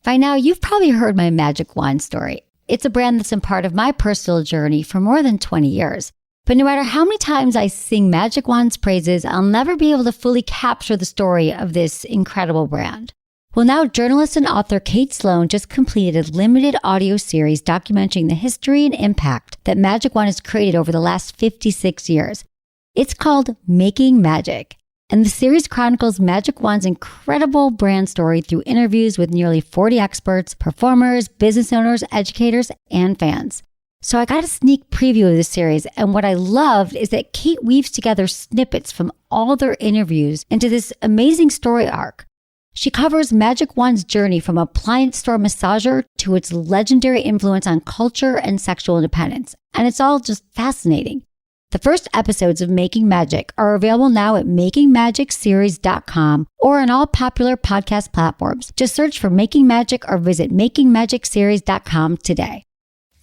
By now, you've probably heard my magic wand story. It's a brand that's been part of my personal journey for more than 20 years. But no matter how many times I sing Magic Wand's praises, I'll never be able to fully capture the story of this incredible brand. Well, now journalist and author Kate Sloan just completed a limited audio series documenting the history and impact that Magic Wand has created over the last 56 years. It's called Making Magic. And the series chronicles Magic Wand's incredible brand story through interviews with nearly 40 experts, performers, business owners, educators, and fans. So I got a sneak preview of this series, and what I loved is that Kate weaves together snippets from all their interviews into this amazing story arc. She covers Magic Wand's journey from appliance store massager to its legendary influence on culture and sexual independence, and it's all just fascinating. The first episodes of Making Magic are available now at makingmagicseries.com or on all popular podcast platforms. Just search for Making Magic or visit makingmagicseries.com today.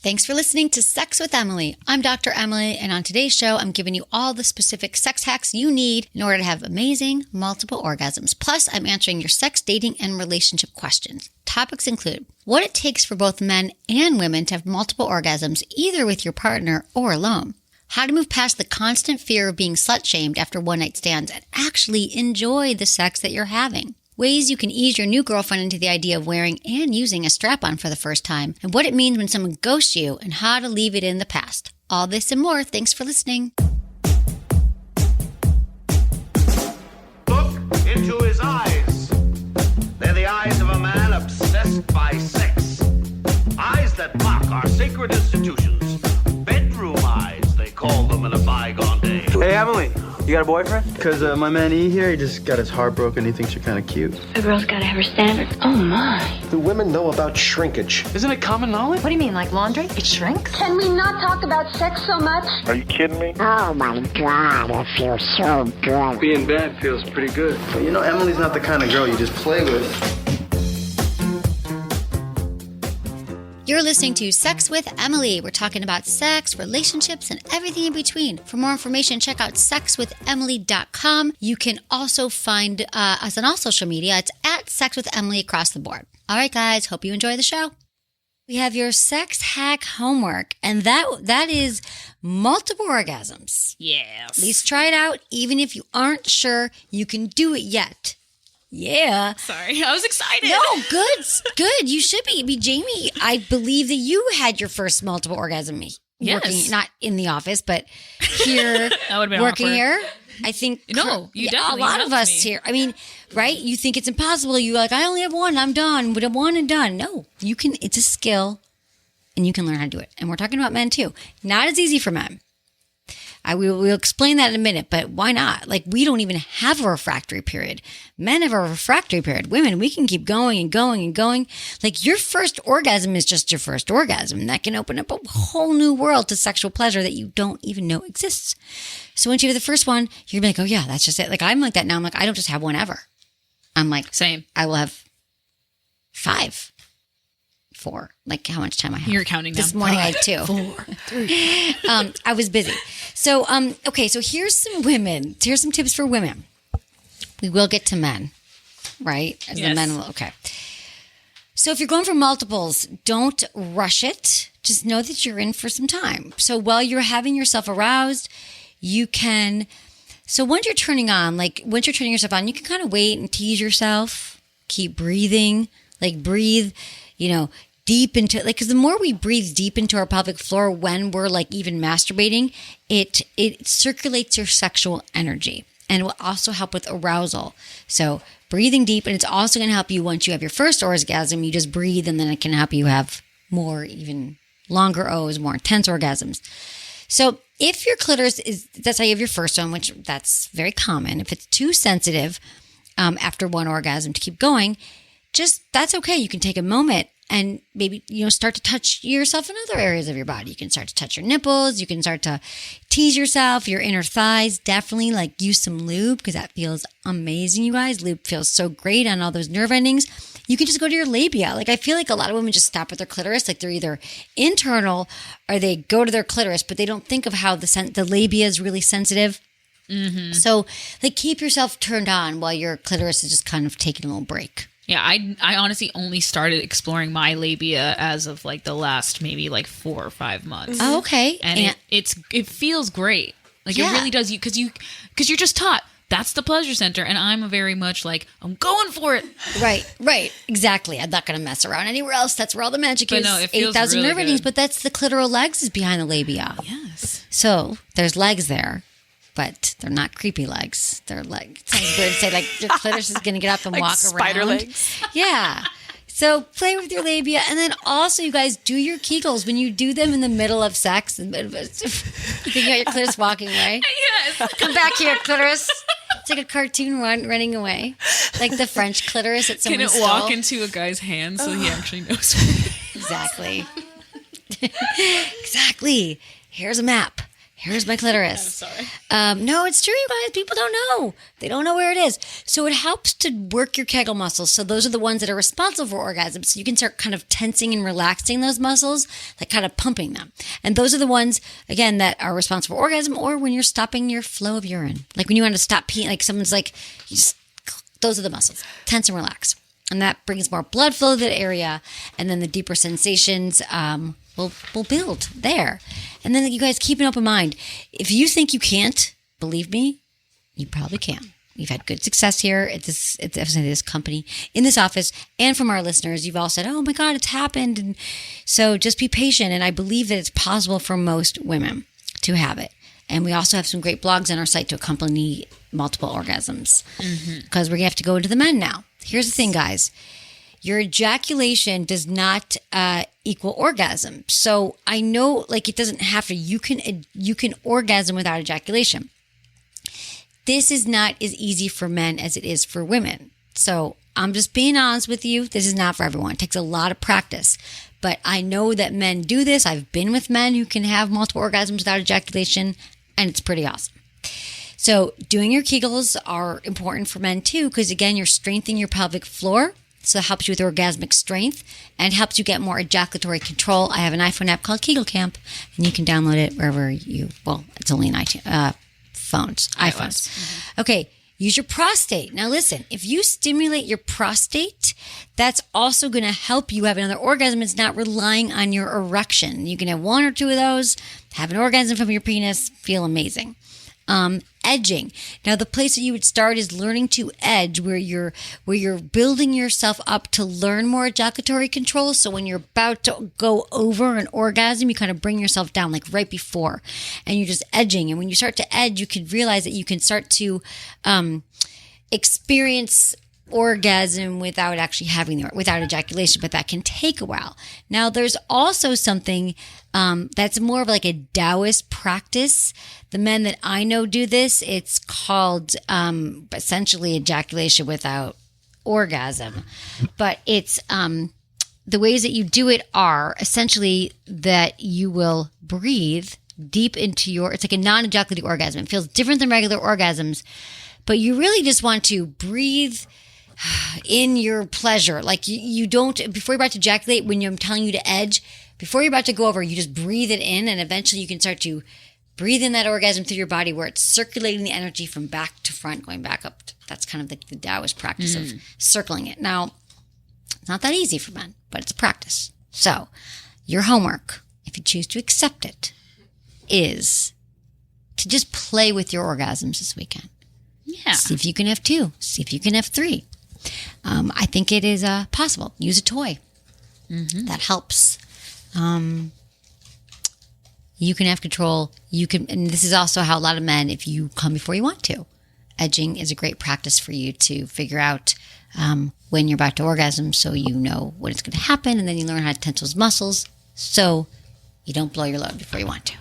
Thanks for listening to Sex with Emily. I'm Dr. Emily, and on today's show, I'm giving you all the specific sex hacks you need in order to have amazing multiple orgasms. Plus, I'm answering your sex, dating, and relationship questions. Topics include what it takes for both men and women to have multiple orgasms, either with your partner or alone. How to move past the constant fear of being slut-shamed after one-night stands and actually enjoy the sex that you're having. Ways you can ease your new girlfriend into the idea of wearing and using a strap-on for the first time, and what it means when someone ghosts you and how to leave it in the past. All this and more. Thanks for listening. Look into his eyes. They're the eyes of a man obsessed by sex. Eyes that mock our sacred institutions. Bedroom eyes, they call them in a bygone day. Hey, Emily, you got a boyfriend? Because my man E here, he just got his heart broken. He thinks you're kind of cute. A girl's gotta have her standards. Oh my. Do women know about shrinkage? Isn't it common knowledge? What do you mean, like laundry? It shrinks? Can we not talk about sex so much? Are you kidding me? Oh my God, I feel so good. Being bad feels pretty good. But you know, Emily's not the kind of girl you just play with. You're listening to Sex with Emily. We're talking about sex, relationships, and everything in between. For more information, check out sexwithemily.com. You can also find us on all social media. It's at Sex with Emily across the board. All right, guys. Hope you enjoy the show. We have your sex hack homework, and that is multiple orgasms. Yes. At least try it out, even if you aren't sure you can do it yet. Yeah. Sorry, I was excited. No, good. You should be. Jamie, I believe that you had your first multiple orgasm. Yes. Working, not in the office, but here, that would have been working awkward. here. I think you definitely a lot of us here. I mean, right? You think it's impossible. You're like, I only have one. I'm done. With one and done. No, you can. It's a skill, and you can learn how to do it. And we're talking about men too. Not as easy for men. We'll explain that in a minute, but why not? Like, we don't even have a refractory period. Men have a refractory period. Women, we can keep going and going and going. Like, your first orgasm is just your first orgasm. That can open up a whole new world to sexual pleasure that you don't even know exists. So once you have the first one, you're gonna be like, oh yeah, that's just it. Like, I'm like that now. I'm like, I don't just have one ever. I'm like, same. I will have 5. 4, like how much time I have. You're counting this down. morning. I had 2. 4, 3. I was busy. So, okay. So here's some tips for women. We will get to men, right? As yes. the men will. Okay. So if you're going for multiples, don't rush it. Just know that you're in for some time. So while you're having yourself aroused, you can. So once you're turning yourself on, you can kind of wait and tease yourself. Keep breathing. Like, breathe. Deep into, like, because the more we breathe deep into our pelvic floor when we're like even masturbating, it circulates your sexual energy, and it will also help with arousal. So breathing deep, and it's also going to help you once you have your first orgasm. You just breathe, and then it can help you have more, even longer O's, more intense orgasms. So if your clitoris that's how you have your first one, which that's very common. If it's too sensitive after one orgasm to keep going, that's okay. You can take a moment and maybe, start to touch yourself in other areas of your body. You can start to touch your nipples. You can start to tease yourself, your inner thighs. Definitely use some lube, because that feels amazing, you guys. Lube feels so great on all those nerve endings. You can just go to your labia. Like, I feel like a lot of women just stop at their clitoris. Like, they're either internal or they go to their clitoris, but they don't think of how the labia is really sensitive. Mm-hmm. So, keep yourself turned on while your clitoris is just kind of taking a little break. Yeah, I honestly only started exploring my labia as of like the last maybe like 4 or 5 months. Oh, okay. And it feels great. Like Yeah. it really does. Because you're just taught that's the pleasure center, and I'm very much like I'm going for it. Right, exactly. I'm not going to mess around anywhere else. That's where all the magic But is. no, it feels 8,000 really nerve endings, good. but that's the clitoral legs is behind the labia. Yes. So there's legs there, but they're not creepy legs. They're like, it sounds weird to say like your clitoris is going to get up and Like walk spider around. legs. Yeah. So play with your labia, and then also you guys do your Kegels when you do them in the middle of sex. You think about your clitoris walking away. Yes. Come back here, clitoris. It's like a cartoon running away, like the French clitoris that Can someone it walk stole. into a guy's hand so he actually knows? Exactly. Exactly. Here's a map. Here's my clitoris. Sorry. No, it's true, you guys. People don't know. They don't know where it is. So it helps to work your Kegel muscles. So those are the ones that are responsible for orgasms. So you can start kind of tensing and relaxing those muscles, like kind of pumping them. And those are the ones, again, that are responsible for orgasm or when you're stopping your flow of urine. Like when you want to stop peeing, like someone's like, those are the muscles. Tense and relax. And that brings more blood flow to that area. And then the deeper sensations will build there. And then you guys keep an open mind. If you think you can't, believe me, you probably can. We've had good success here at this company, in this office, and from our listeners. You've all said, oh my God, it's happened. And so just be patient. And I believe that it's possible for most women to have it. And we also have some great blogs on our site to accompany multiple orgasms because we're going to have to go into the men now. Here's the thing, guys. Your ejaculation does not equal orgasm. So I know, like, it doesn't have to. You can orgasm without ejaculation. This is not as easy for men as it is for women. So I'm just being honest with you. This is not for everyone. It takes a lot of practice. But I know that men do this. I've been with men who can have multiple orgasms without ejaculation, and it's pretty awesome. So doing your Kegels are important for men too, because again, you're strengthening your pelvic floor. So it helps you with orgasmic strength and helps you get more ejaculatory control. I have an iPhone app called Kegel Camp, and you can download it wherever it's only in iPhones. Mm-hmm. Okay, use your prostate. Now listen, if you stimulate your prostate, that's also going to help you have another orgasm. It's not relying on your erection. You can have 1 or 2 of those, have an orgasm from your penis, feel amazing. Edging. Now, the place that you would start is learning to edge, where you're building yourself up to learn more ejaculatory control. So when you're about to go over an orgasm, you kind of bring yourself down, like right before, and you're just edging. And when you start to edge, you can realize that you can start to experience orgasm without actually without ejaculation, but that can take a while. Now, there's also something that's more of like a Taoist practice. The men that I know do this. It's called essentially ejaculation without orgasm, but it's the ways that you do it are essentially that you will breathe deep into it's like a non-ejaculating orgasm. It feels different than regular orgasms, but you really just want to breathe in your pleasure. Like you don't, before you're about to ejaculate, when I'm telling you to edge, before you're about to go over, you just breathe it in, and eventually you can start to breathe in that orgasm through your body where it's circulating the energy from back to front, going back up. That's kind of the Taoist practice of circling it. Now, it's not that easy for men, but it's a practice. So your homework, if you choose to accept it, is to just play with your orgasms this weekend. Yeah. See if you can have 2. See if you can have 3. I think it is possible. Use a toy. That helps. You can have control. And this is also how a lot of men, if you come before you want to, edging is a great practice for you to figure out when you're about to orgasm, so you know when it's going to happen, and then you learn how to tense those muscles so you don't blow your load before you want to.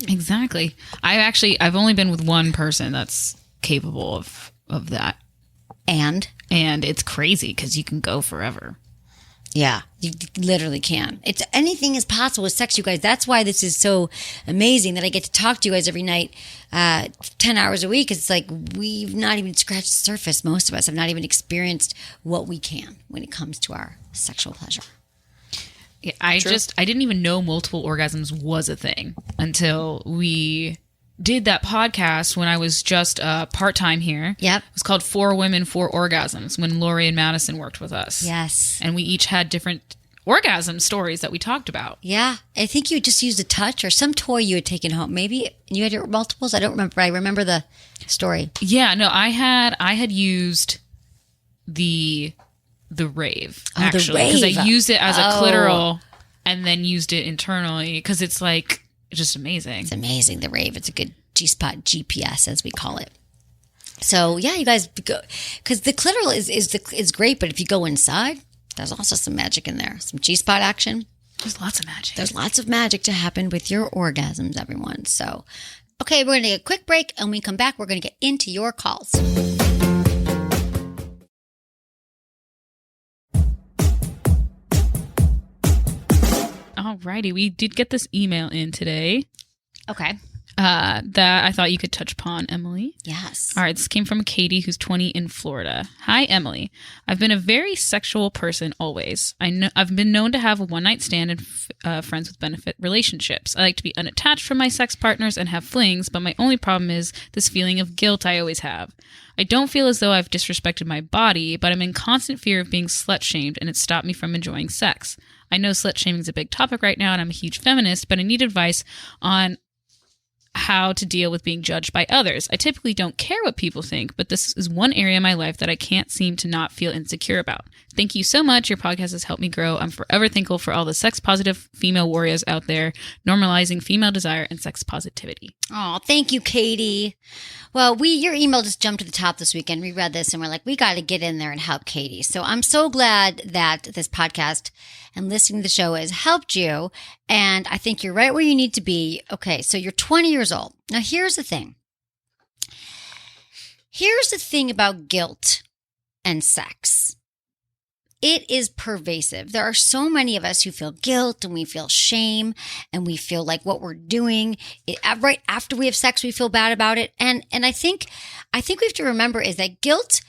Exactly. I've only been with one person that's capable of that. And it's crazy because you can go forever. Yeah, you literally can. Anything is possible with sex, you guys. That's why this is so amazing that I get to talk to you guys every night, 10 hours a week. It's like we've not even scratched the surface. Most of us have not even experienced what we can when it comes to our sexual pleasure. Yeah, I didn't even know multiple orgasms was a thing until we did that podcast when I was just part-time here. Yep. It was called 4 Women, 4 Orgasms when Lori and Madison worked with us. Yes. And we each had different orgasm stories that we talked about. Yeah. I think you just used a touch or some toy you had taken home. Maybe you had your multiples. I don't remember. But I remember the story. Yeah, no, I had used the rave, actually. Because I used it as a clitoral and then used it internally because it's like just amazing. It's amazing, the rave. It's a good G-spot GPS, as we call it. So, yeah, you guys go, because the clitoral is great, but if you go inside, there's also some magic in there. Some G-spot action. There's lots of magic. There's lots of magic to happen with your orgasms, everyone. So, okay, we're going to take a quick break, and when we come back, we're going to get into your calls. Alrighty, we did get this email in today. Okay. That I thought you could touch upon, Emily. Yes. All right, this came from Katie, who's 20 in Florida. Hi, Emily. I've been a very sexual person always. I've been known to have a one-night stand and friends with benefit relationships. I like to be unattached from my sex partners and have flings, but my only problem is this feeling of guilt I always have. I don't feel as though I've disrespected my body, but I'm in constant fear of being slut-shamed, and it stopped me from enjoying sex. I know slut-shaming is a big topic right now, and I'm a huge feminist, but I need advice on how to deal with being judged by others. I typically don't care what people think, but this is one area in my life that I can't seem to not feel insecure about. Thank you so much. Your podcast has helped me grow. I'm forever thankful for all the sex-positive female warriors out there normalizing female desire and sex positivity. Oh, thank you, Katie. Well, your email just jumped to the top this weekend. We read this and we're like, we got to get in there and help Katie. So I'm so glad that this podcast and listening to the show has helped you. And I think you're right where you need to be. Okay, so you're 20 years old. Now, here's the thing. Here's the thing about guilt and sex. It is pervasive. There are so many of us who feel guilt and we feel shame and we feel like what we're doing right after we have sex, we feel bad about it. And I think we have to remember is that guilt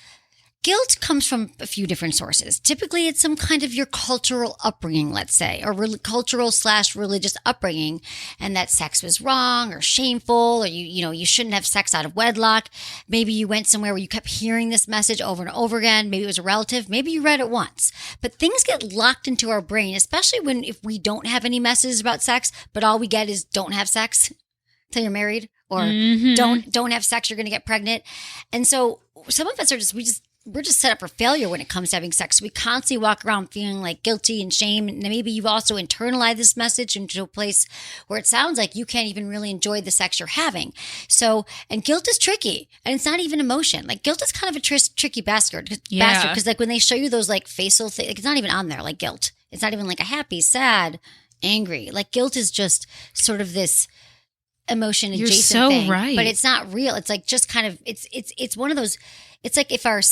comes from a few different sources. Typically, it's some kind of your cultural upbringing, let's say, or cultural/religious upbringing, and that sex was wrong or shameful, or you shouldn't have sex out of wedlock. Maybe you went somewhere where you kept hearing this message over and over again. Maybe it was a relative. Maybe you read it once. But things get locked into our brain, especially if we don't have any messages about sex, but all we get is don't have sex till you're married, or don't have sex, you're going to get pregnant. And so some of us we're just set up for failure when it comes to having sex. We constantly walk around feeling like guilty and shame. And maybe you've also internalized this message into a place where it sounds like you can't even really enjoy the sex you're having. So, and guilt is tricky, and it's not even emotion. Like guilt is kind of a tricky bastard. Because like when they show you those like facial things, like it's not even on there, like guilt. It's not even like a happy, sad, angry. Like guilt is just sort of this emotion adjacent thing. Right. But it's not real. It's like just kind of, it's one of those, it's like if our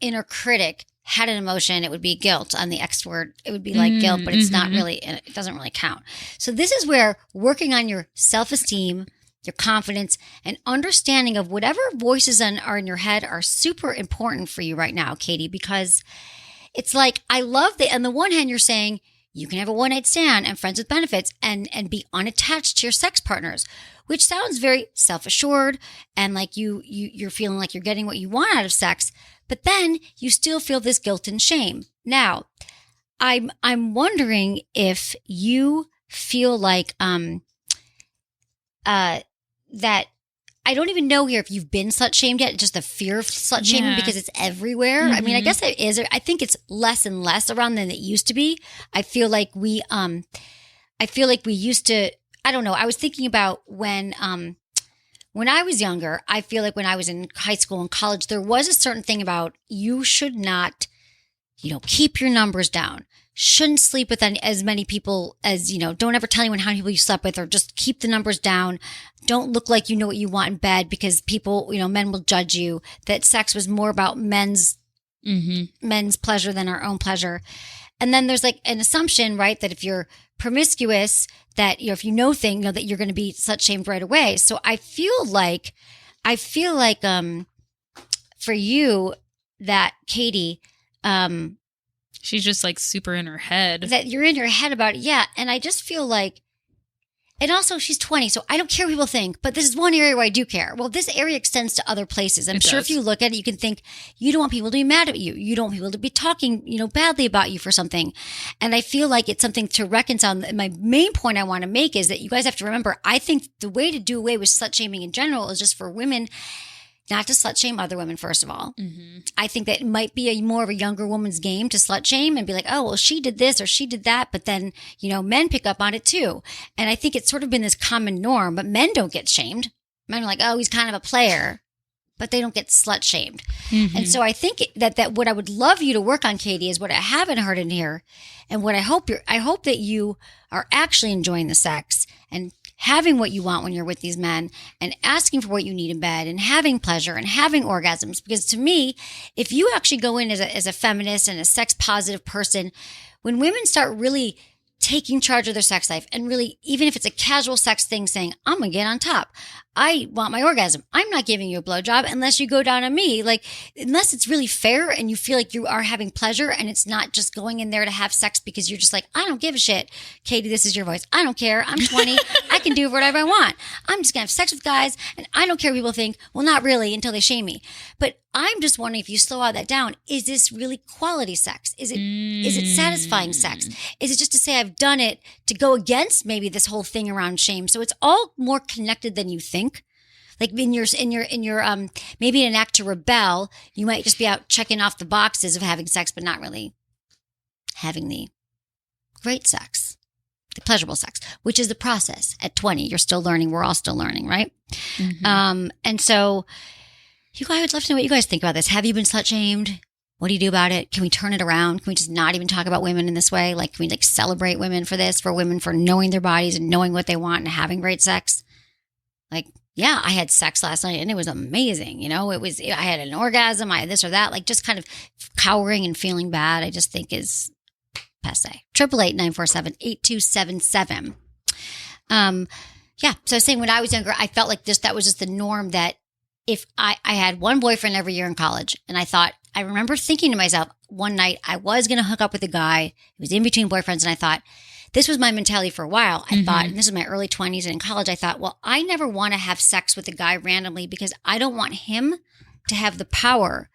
inner critic had an emotion, it would be guilt on the X word. It would be like guilt, but it's not really, it doesn't really count. So this is where working on your self-esteem, your confidence, and understanding of whatever voices are in your head are super important for you right now, Katie, because it's like, I love that on the one hand, you're saying you can have a one-night stand and friends with benefits and be unattached to your sex partners, which sounds very self-assured and like you're feeling like you're getting what you want out of sex, but then you still feel this guilt and shame. Now, I'm wondering if you feel like that I don't even know here if you've been slut-shamed yet, just the fear of slut-shaming because it's everywhere. I mean, I guess it is. I think it's less and less around than it used to be. I feel like we used to, I don't know. I was thinking about when I was younger, I feel like when I was in high school and college, there was a certain thing about you should not, keep your numbers down. Shouldn't sleep with as many people as, don't ever tell anyone how many people you slept with, or just keep the numbers down. Don't look like you know what you want in bed because people, men will judge you. That sex was more about men's pleasure than our own pleasure. And then there's like an assumption, right, that if you're promiscuous, that if you know things, that you're going to be slut-shamed right away. So I feel like for you, that Katie, she's just like super in her head. That you're in your head about it. Yeah. And I just feel like And also, she's 20, so I don't care what people think, but this is one area where I do care. Well, this area extends to other places. I'm sure if you look at it, you can think you don't want people to be mad at you. You don't want people to be talking, badly about you for something. And I feel like it's something to reconcile. My main point I want to make is that you guys have to remember, I think the way to do away with slut shaming in general is just for women not to slut shame other women, first of all. Mm-hmm. I think that it might be more of a younger woman's game to slut shame and be like, oh, well, she did this or she did that. But then, men pick up on it too. And I think it's sort of been this common norm, but men don't get shamed. Men are like, oh, he's kind of a player, but they don't get slut shamed. Mm-hmm. And so I think that what I would love you to work on, Katie, is what I haven't heard in here. And what I hope that you are actually enjoying the sex and having what you want when you're with these men and asking for what you need in bed and having pleasure and having orgasms. Because to me, if you actually go in as a feminist and a sex positive person, when women start really taking charge of their sex life and really, even if it's a casual sex thing, saying, I'm going to get on top. I want my orgasm. I'm not giving you a blowjob unless you go down on me. Like, unless it's really fair and you feel like you are having pleasure and it's not just going in there to have sex because you're just like, I don't give a shit. Katie, this is your voice. I don't care. I'm 20. I can do whatever I want. I'm just going to have sex with guys and I don't care what people think. Well, not really until they shame me. But I'm just wondering, if you slow all that down, is this really quality sex? Is it satisfying sex? Is it just to say I've done it to go against maybe this whole thing around shame? So it's all more connected than you think. Like in your maybe in an act to rebel, you might just be out checking off the boxes of having sex, but not really having the great sex, the pleasurable sex, which is the process. At 20, you're still learning. We're all still learning, right? Mm-hmm. And so, you guys, I would love to know what you guys think about this. Have you been slut shamed? What do you do about it? Can we turn it around? Can we just not even talk about women in this way? Like, can we celebrate women for this, for women for knowing their bodies and knowing what they want and having great sex? Like, yeah, I had sex last night and it was amazing. I had an orgasm. I had this or that, like just kind of cowering and feeling bad. I just think is passe. 888-947-8277. Yeah. So I was saying, when I was younger, I felt like that was just the norm, that if I had one boyfriend every year in college, and I remember thinking to myself one night, I was going to hook up with a guy. It was in between boyfriends. And I thought, this was my mentality for a while. I thought, and this is my early 20s and in college, I thought, well, I never want to have sex with a guy randomly because I don't want him to have the power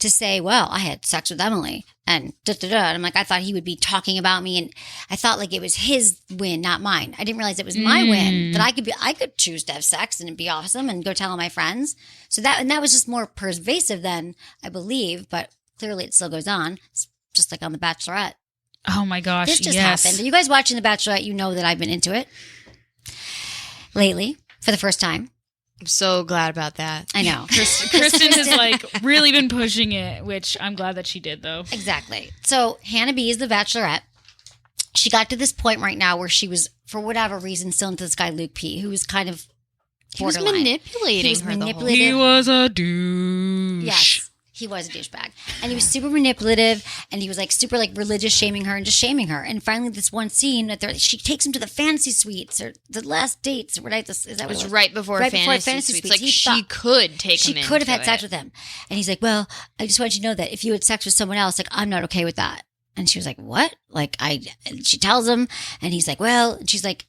to say, well, I had sex with Emily and da-da-da. And I'm like, I thought he would be talking about me. And I thought like it was his win, not mine. I didn't realize it was my win, that I could choose to have sex and it'd be awesome and go tell all my friends. So that was just more pervasive than I believe, but clearly it still goes on. It's just like on The Bachelorette. Oh my gosh, this just happened. Are you guys watching The Bachelorette? You know that I've been into it lately for the first time. I'm so glad about that. I know. Kristen has really been pushing it, which I'm glad that she did, though. Exactly. So Hannah B is the Bachelorette. She got to this point right now where she was, for whatever reason, still into this guy Luke P, who was kind of borderline. He was manipulating her. He was a douche. Yes. He was a douchebag. And he was super manipulative, and he was super religious shaming her and just shaming her. And finally, this one scene that she takes him to the fantasy suites or the last dates. Right? It was right before fantasy suites. Like she could take him. She could have had sex with him. And he's like, well, I just want you to know that if you had sex with someone else, I'm not okay with that. And she was like, what? And she tells him, and he's like, well, and he's like,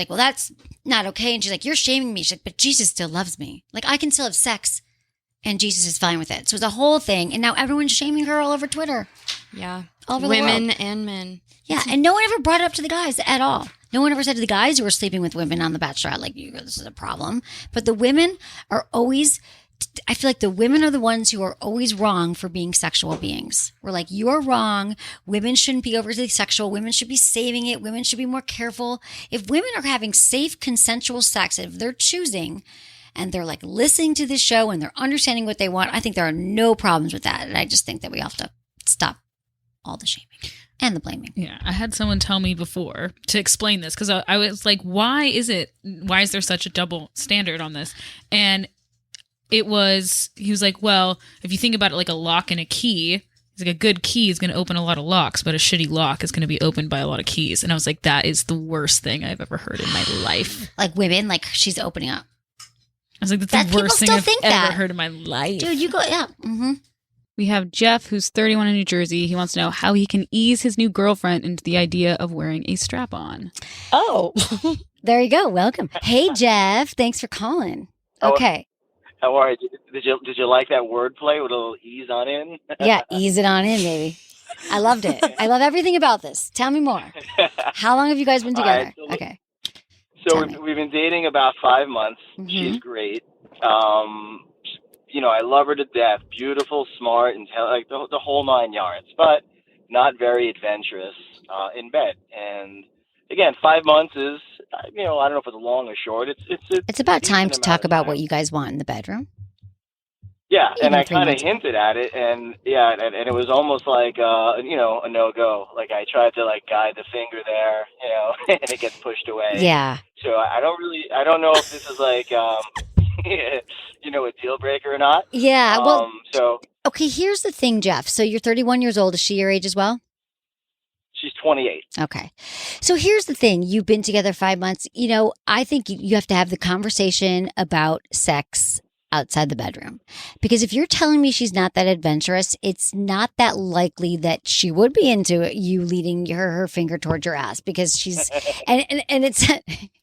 well, that's not okay. And she's like, you're shaming me. She's like, but Jesus still loves me. I can still have sex. And Jesus is fine with it. So it's a whole thing. And now everyone's shaming her all over Twitter. Yeah. All over women the world. and men. Yeah. And no one ever brought it up to the guys at all. No one ever said to the guys who were sleeping with women on The Bachelorette, this is a problem. But the women are always, I feel like the women are the ones who are always wrong for being sexual beings. We're like, you're wrong. Women shouldn't be overly sexual. Women should be saving it. Women should be more careful. If women are having safe, consensual sex, if they're choosing, and they're listening to this show and they're understanding what they want, I think there are no problems with that. And I just think that we have to stop all the shaming and the blaming. Yeah. I had someone tell me before to explain this, because I was like, why is there such a double standard on this? And he was like, well, if you think about it like a lock and a key, he's like, a good key is going to open a lot of locks, but a shitty lock is going to be opened by a lot of keys. And I was like, that is the worst thing I've ever heard in my life. Women, she's opening up. I was like, that's the worst thing I've ever heard in my life. Dude, you go, yeah. Mm-hmm. We have Jeff, who's 31 in New Jersey. He wants to know how he can ease his new girlfriend into the idea of wearing a strap-on. Oh. There you go. Welcome. Hey, Jeff. Thanks for calling. Okay. How are you? Did you like that wordplay with a little ease on in? Yeah, ease it on in, baby. I loved it. I love everything about this. Tell me more. How long have you guys been together? Right, so okay. So we've been dating about 5 months. Mm-hmm. She's great. I love her to death. Beautiful, smart, and like the whole 9 yards. But not very adventurous in bed. And again, 5 months is, I don't know if it's long or short. It's about time to talk about what you guys want in the bedroom. Yeah, Even and I 3 kind of months. hinted at it, and it was almost like a no-go. Like I tried to guide the finger there, and it gets pushed away. Yeah. So I don't know if this is a deal breaker or not. Yeah. Well. So okay. Here's the thing, Jeff. So you're 31 years old. Is she your age as well? she's 28. Okay. So here's the thing. You've been together 5 months. I think you have to have the conversation about sex outside the bedroom. Because if you're telling me she's not that adventurous, it's not that likely that she would be into you leading her finger towards your ass because she's, and it's,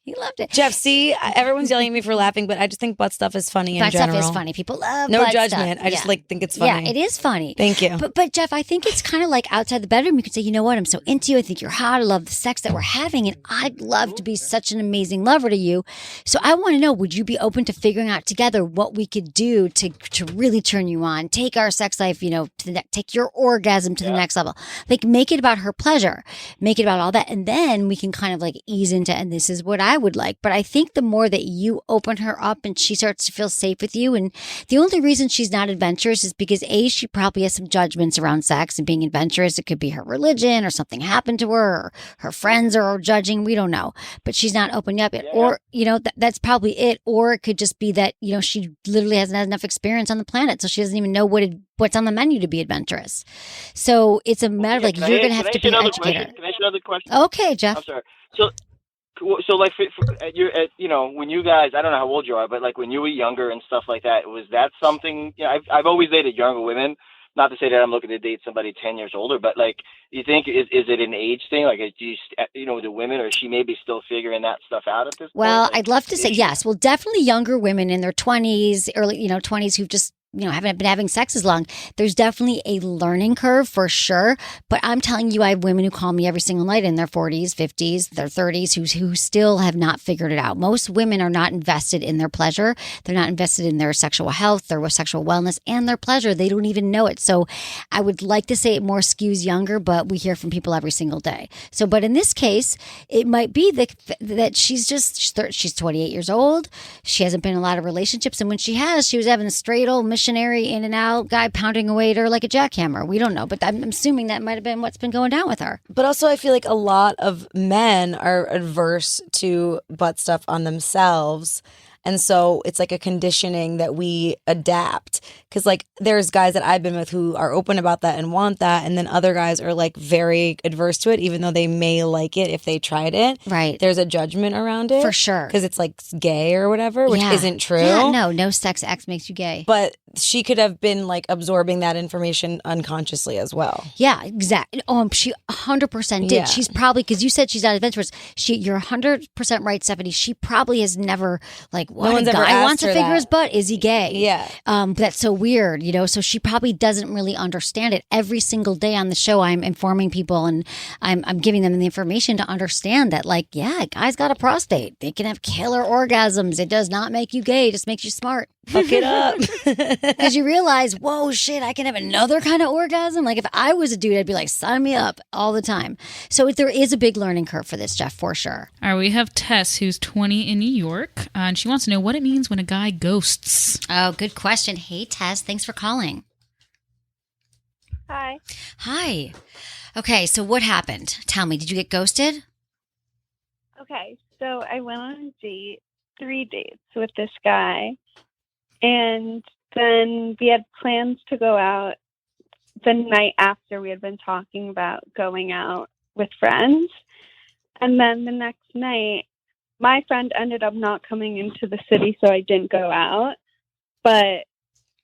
he loved it. Jeff, see, everyone's yelling at me for laughing, but I just think butt stuff is funny in butt general. stuff is funny. People love no butt judgment. stuff. I just think it's funny. Yeah, it is funny. Thank you. But Jeff, I think it's kind of like outside the bedroom. You can say, you know what? I'm so into you. I think you're hot. I love the sex that we're having. And I'd love to be such an amazing lover to you. So I want to know, would you be open to figuring out together what we could do to really turn you on, take our sex life, to the take your orgasm to the next level, make it about her pleasure, make it about all that. And then we can kind of ease into, and this is what I would like. But I think the more that you open her up and she starts to feel safe with you, and the only reason she's not adventurous is because she probably has some judgments around sex and being adventurous. It could be her religion or something happened to her, or her friends are judging. We don't know, but she's not opening up yet. Yeah. Or, that's probably it. Or it could just be that, she literally hasn't had enough experience on the planet. So she doesn't even know what's on the menu to be adventurous. So it's a matter of you're going to have to be an educator. Can I ask another question? Okay, Jeff. I'm sorry. So when you guys, I don't know how old you are, but when you were younger and stuff like that, was that something? I've always dated younger women. Not to say that I'm looking to date somebody 10 years older, but you think is it an age thing? The women, or is she maybe still figuring that stuff out at this point? Well, I'd love to say yes. Well, definitely younger women in their 20s, early 20s who've just haven't been having sex as long. There's definitely a learning curve for sure. But I'm telling you, I have women who call me every single night in their 40s, 50s, their 30s who still have not figured it out. Most women are not invested in their pleasure. They're not invested in their sexual health, their sexual wellness, and their pleasure. They don't even know it. So I would like to say it more skews younger, but we hear from people every single day. So, but in this case, it might be that she's 28 years old. She hasn't been in a lot of relationships. And when she has, she was having a straight old missionary in and out guy pounding away at her like a jackhammer. We don't know, but I'm assuming that might have been what's been going down with her. But also I feel like a lot of men are adverse to butt stuff on themselves. And so it's like a conditioning that we adapt. Because there's guys that I've been with who are open about that and want that. And then other guys are very adverse to it, even though they may like it if they tried it. Right. There's a judgment around it. For sure. Because it's gay or whatever, which isn't true. Yeah, no sex acts makes you gay. But she could have been absorbing that information unconsciously as well. Yeah, exactly. Oh, she 100% did. Yeah. She's probably, because you said she's not adventurous. You're 100% right, Stephanie. She probably has never no one's a ever guy wants asked to her figure that. his butt. Is he gay? Yeah. That's so weird, So she probably doesn't really understand it. Every single day on the show, I'm informing people and I'm giving them the information to understand that, a guy's got a prostate. They can have killer orgasms. It does not make you gay. It just makes you smart. Fuck it up. Because you realize, whoa, shit, I can have another kind of orgasm. If I was a dude, I'd be sign me up all the time. So there is a big learning curve for this, Jeff, for sure. All right, we have Tess, who's 20 in New York, and she wants to know what it means when a guy ghosts. Oh, good question. Hey, Tess, thanks for calling. Hi. Hi. Okay, so what happened? Tell me, did you get ghosted? Okay, so I went on a date, 3 dates with this guy. And then we had plans to go out the night after we had been talking about going out with friends. And then the next night, my friend ended up not coming into the city, so I didn't go out. But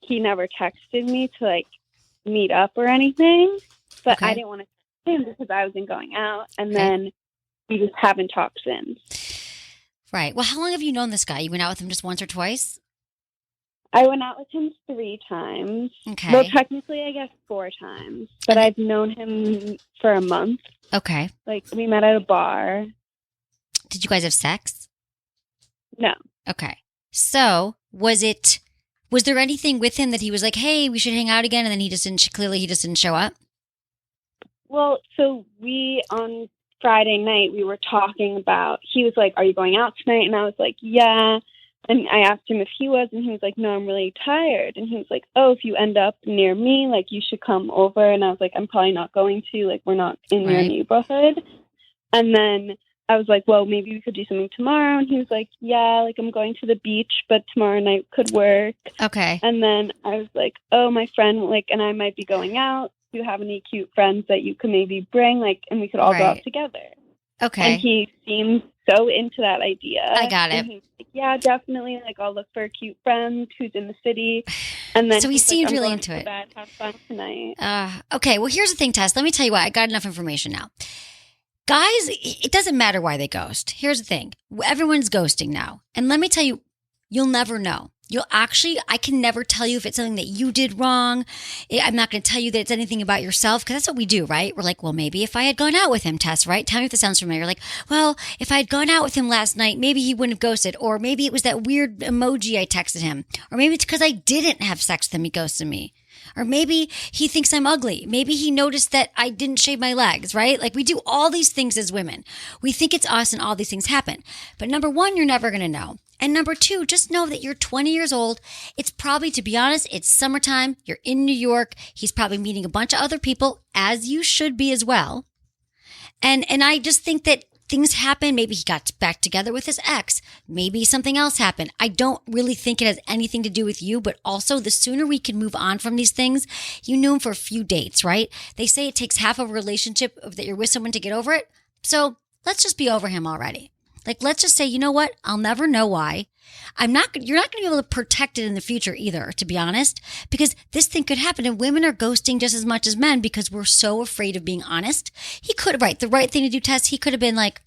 he never texted me to meet up or anything, but Okay. I didn't want to talk to him because I wasn't going out. And then we just haven't talked since. Right. Well, how long have you known this guy? You went out with him just once or twice? I went out with him 3 times. Okay. Well, technically, I guess 4 times. But I've known him for a month. Okay. Like, we met at a bar. Did you guys have sex? No. Okay. So, was there anything with him that he was like, hey, we should hang out again, and then he just didn't show up? Well, so on Friday night, we were talking about, he was like, are you going out tonight? And I was like, yeah. And I asked him if he was, and he was like, no, I'm really tired. And he was like, oh, if you end up near me, like, you should come over. And I was like, I'm probably not going to. Like, we're not in your neighborhood. And then I was like, well, maybe we could do something tomorrow. And he was like, yeah, like, I'm going to the beach, but tomorrow night could work. Okay. And then I was like, oh, my friend, like, and I might be going out. Do you have any cute friends that you could maybe bring? Like, and we could all go out together. Okay. And he seemed so into that idea. I got it. And he was like, yeah, definitely. Like, I'll look for a cute friend who's in the city. And then so he seemed really into it. Have fun tonight. Okay. Well, here's the thing, Tess. Let me tell you what. I got enough information now. Guys, it doesn't matter why they ghost. Here's the thing. Everyone's ghosting now. And let me tell you, you'll never know. I can never tell you if it's something that you did wrong. I'm not going to tell you that it's anything about yourself, because that's what we do, right? We're like, well, maybe if I had gone out with him, Tess, right? Tell me if this sounds familiar. Like, well, if I had gone out with him last night, maybe he wouldn't have ghosted. Or maybe it was that weird emoji I texted him. Or maybe it's because I didn't have sex with him, he ghosted me. Or maybe he thinks I'm ugly. Maybe he noticed that I didn't shave my legs, right? Like, we do all these things as women. We think it's us and all these things happen. But number one, you're never going to know. And number two, just know that you're 20 years old. It's probably, to be honest, it's summertime. You're in New York. He's probably meeting a bunch of other people, as you should be as well. And I just think that things happen. Maybe he got back together with his ex. Maybe something else happened. I don't really think it has anything to do with you, but also the sooner we can move on from these things. You knew him for a few dates, right? They say it takes half of a relationship that you're with someone to get over it. So let's just be over him already. Like, let's just say, you know what? I'll never know why. You're not going to be able to protect it in the future either, to be honest, because this thing could happen. And women are ghosting just as much as men because we're so afraid of being honest. He could have, the right thing to do, Tess. He could have been like,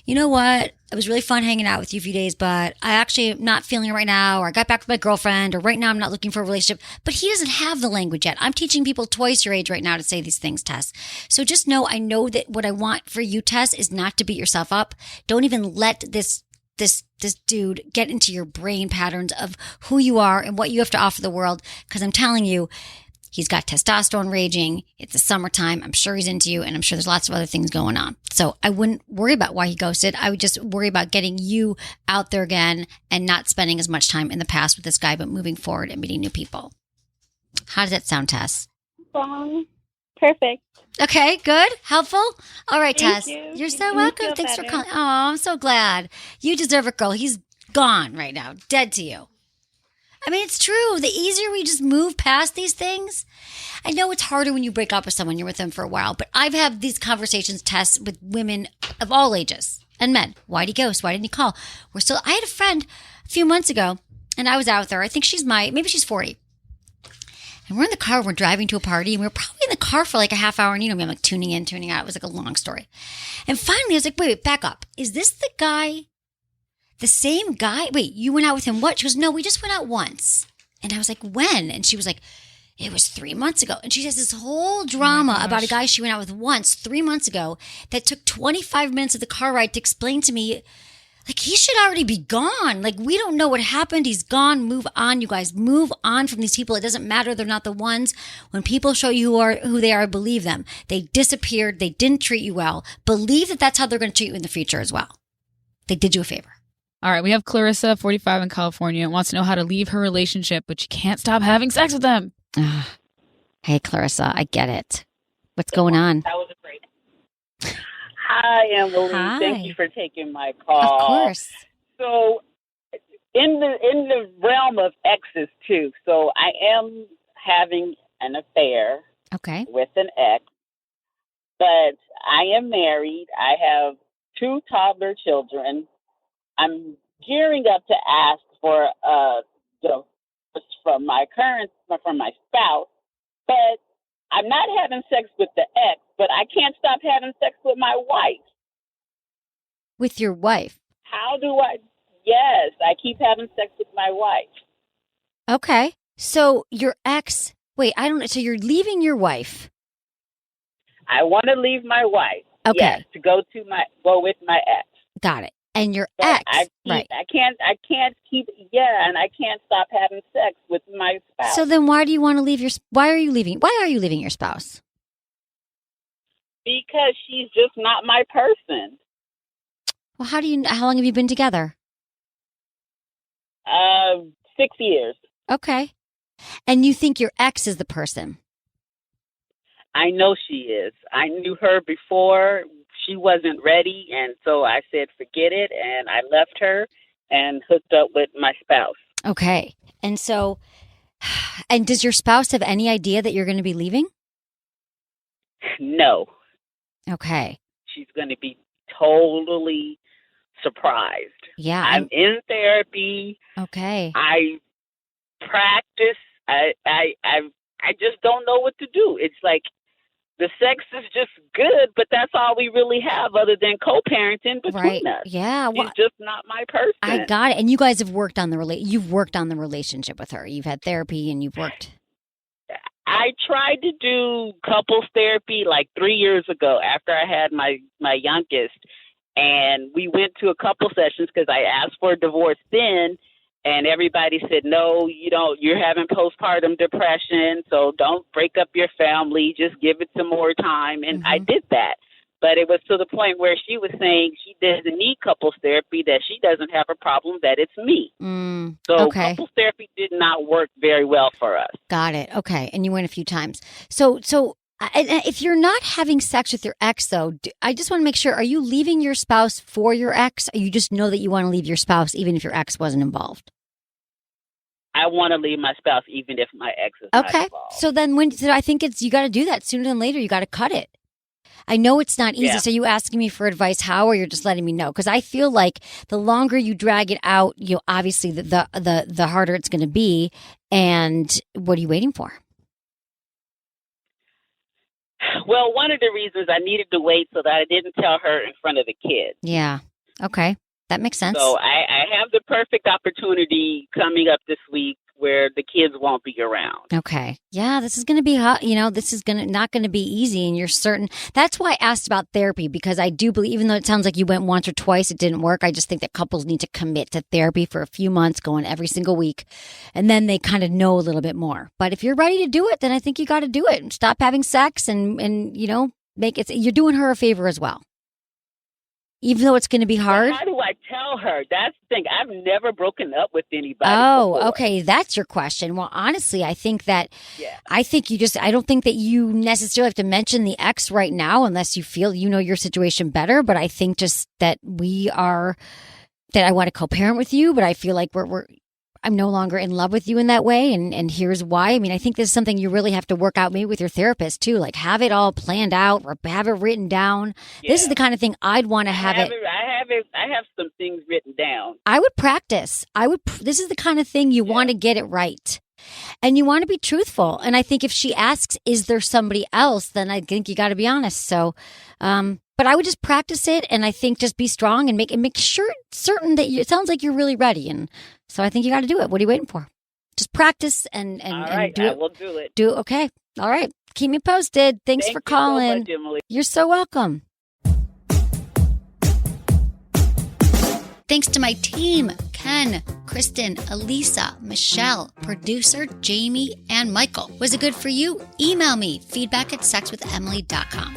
you know what? It was really fun hanging out with you a few days, but I actually am not feeling it right now, or I got back with my girlfriend, or right now I'm not looking for a relationship. But he doesn't have the language yet. I'm teaching people twice your age right now to say these things, Tess. So just know, I know that what I want for you, Tess, is not to beat yourself up. Don't even let this dude get into your brain patterns of who you are and what you have to offer the world. Because I'm telling you, he's got testosterone raging. It's the summertime. I'm sure he's into you, and I'm sure there's lots of other things going on. So I wouldn't worry about why he ghosted. I would just worry about getting you out there again and not spending as much time in the past with this guy, but moving forward and meeting new people. How does that sound, Tess? Perfect. Okay, good. Helpful? All right, Thank Tess. you. You're so welcome. Thanks for calling. Oh, I'm so glad. You deserve it, girl. He's gone right now, dead to you. I mean, it's true. The easier we just move past these things. I know it's harder when you break up with someone, you're with them for a while, but I've had these conversations, Tess, with women of all ages and men. Why did he ghost? Why didn't he call? I had a friend a few months ago, and I was out there. I think maybe she's 40. And we're in the car, we're driving to a party, and we were probably in the car for like a half hour, and I'm like tuning in, tuning out. It was like a long story. And finally, I was like, wait, back up. Is this the guy? The same guy? Wait, you went out with him what? She goes, no, we just went out once. And I was like, when? And she was like, it was 3 months ago. And she has this whole drama about a guy she went out with once 3 months ago that took 25 minutes of the car ride to explain to me, like, he should already be gone. Like, we don't know what happened. He's gone. Move on, you guys. Move on from these people. It doesn't matter. They're not the ones. When people show you who they are, believe them. They disappeared. They didn't treat you well. Believe that that's how they're going to treat you in the future as well. They did you a favor. All right, we have Clarissa, 45 in California, wants to know how to leave her relationship, but she can't stop having sex with them. Hey, Clarissa, I get it. What's going on? That was great. Hi, Emily. Hi. Thank you for taking my call. Of course. So, in the realm of exes too. So, I am having an affair. Okay. With an ex, but I am married. I have 2 toddler children. I'm gearing up to ask for divorce from my spouse, But I'm not having sex with the ex, but I can't stop having sex with my wife. With your wife? How do I? Yes, I keep having sex with my wife. Okay. So your ex, wait, I don't know. So you're leaving your wife. I want to leave my wife. Okay. Yes, to go with my ex. Got it. And your But ex, right. I can't keep, and I can't stop having sex with my spouse. So then why do you want to leave why are you leaving your spouse? Because she's just not my person. Well, how long have you been together? 6 years. Okay. And you think your ex is the person? I know she is. I knew her before. She wasn't ready, and so I said, forget it, and I left her and hooked up with my spouse. Okay. And so, and does your spouse have any idea that you're going to be leaving? No. Okay. She's going to be totally surprised. Yeah. I'm in therapy. Okay. I practice. I just don't know what to do. It's like the sex is just good, but that's all we really have other than co-parenting between us. Yeah. She's just not my person. I got it. And you guys have worked on you've worked on the relationship with her. You've had therapy and you've worked. I tried to do couples therapy like 3 years ago after I had my youngest, and we went to a couple sessions because I asked for a divorce then. And everybody said, no, you're having postpartum depression, so don't break up your family, just give it some more time. And I did that. But it was to the point where she was saying she doesn't need couples therapy, that she doesn't have a problem, that it's me. So couples therapy did not work very well for us. Got it. Okay. And you went a few times. So if you're not having sex with your ex, though, I just want to make sure, are you leaving your spouse for your ex? Or you just know that you want to leave your spouse even if your ex wasn't involved? I want to leave my spouse even if my ex is not involved. So then I think you got to do that sooner than later. You got to cut it. I know it's not easy. Yeah. So you asking me for advice how, or you're just letting me know? Because I feel like the longer you drag it out, obviously the harder it's going to be. And what are you waiting for? Well, one of the reasons I needed to wait so that I didn't tell her in front of the kids. Yeah. Okay. That makes sense. So I have the perfect opportunity coming up this week where the kids won't be around. Okay. Yeah, this is going to be hot. This is not going to be easy, and you're certain. That's why I asked about therapy, because I do believe, even though it sounds like you went once or twice, it didn't work. I just think that couples need to commit to therapy for a few months, going every single week, and then they kind of know a little bit more. But if you're ready to do it, then I think you got to do it and stop having sex and make it. You're doing her a favor as well. Even though it's going to be hard? But how do I tell her? That's the thing. I've never broken up with anybody before. Okay. That's your question. Well, honestly, I think that, I don't think that you necessarily have to mention the ex right now unless you feel you know your situation better. But I think just that that I want to co-parent with you, but I feel like I'm no longer in love with you in that way. And here's why. I mean, I think this is something you really have to work out maybe with your therapist too. Like have it all planned out or have it written down. Yeah. This is the kind of thing I'd want to have it. I have some things written down. I would practice. This is the kind of thing you want to get it right. And you want to be truthful. And I think if she asks, is there somebody else? Then I think you got to be honest. So, but I would just practice it. And I think just be strong and make sure certain that it sounds like you're really ready. And so I think you got to do it. What are you waiting for? Just practice and all right, do it. I will do it. Do it. Okay. All right. Keep me posted. Thanks for calling. So much, Emily. You're so welcome. Thanks to my team, Ken, Kristen, Elisa, Michelle, producer Jamie, and Michael. Was it good for you? Email me, feedback@sexwithemily.com.